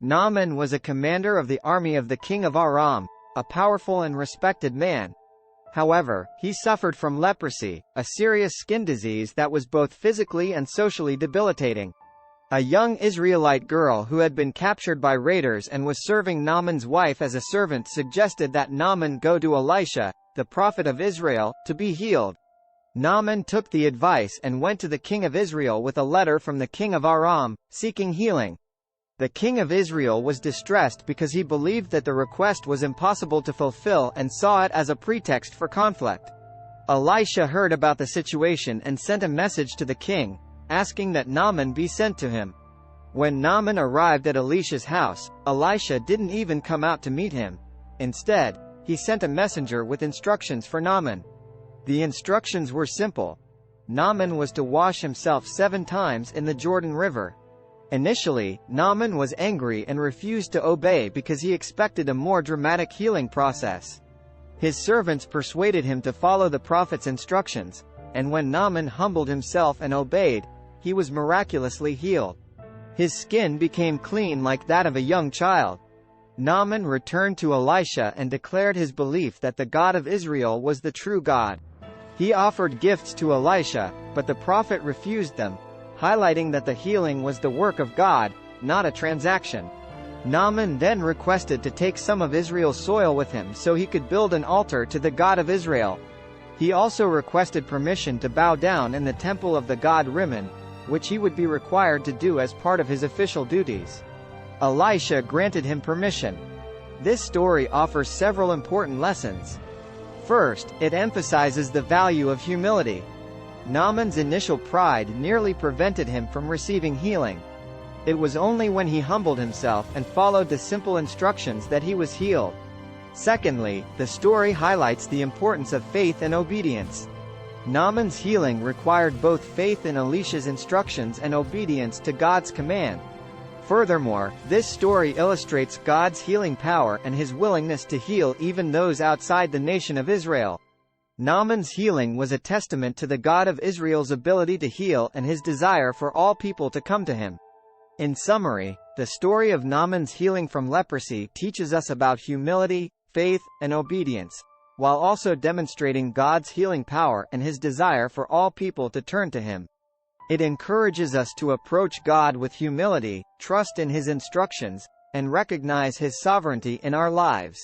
Naaman was a commander of the army of the king of Aram, a powerful and respected man. However, he suffered from leprosy, a serious skin disease that was both physically and socially debilitating. A young Israelite girl who had been captured by raiders and was serving Naaman's wife as a servant suggested that Naaman go to Elisha, the prophet of Israel, to be healed. Naaman took the advice and went to the king of Israel with a letter from the king of Aram, seeking healing. The king of Israel was distressed because he believed that the request was impossible to fulfill and saw it as a pretext for conflict. Elisha heard about the situation and sent a message to the king, asking that Naaman be sent to him. When Naaman arrived at Elisha's house, Elisha didn't even come out to meet him. Instead, he sent a messenger with instructions for Naaman. The instructions were simple. Naaman was to wash himself 7 times in the Jordan River. Initially, Naaman was angry and refused to obey because he expected a more dramatic healing process. His servants persuaded him to follow the prophet's instructions, and when Naaman humbled himself and obeyed, he was miraculously healed. His skin became clean like that of a young child. Naaman returned to Elisha and declared his belief that the God of Israel was the true God. He offered gifts to Elisha, but the prophet refused them, highlighting that the healing was the work of God, not a transaction. Naaman then requested to take some of Israel's soil with him so he could build an altar to the God of Israel. He also requested permission to bow down in the temple of the god Rimmon, which he would be required to do as part of his official duties. Elisha granted him permission. This story offers several important lessons. First, it emphasizes the value of humility. Naaman's initial pride nearly prevented him from receiving healing. It was only when he humbled himself and followed the simple instructions that he was healed. Secondly, the story highlights the importance of faith and obedience. Naaman's healing required both faith in Elisha's instructions and obedience to God's command. Furthermore, this story illustrates God's healing power and his willingness to heal even those outside the nation of Israel. Naaman's healing was a testament to the God of Israel's ability to heal and his desire for all people to come to him. In summary, the story of Naaman's healing from leprosy teaches us about humility, faith, and obedience, while also demonstrating God's healing power and his desire for all people to turn to him. It encourages us to approach God with humility, trust in his instructions, and recognize his sovereignty in our lives.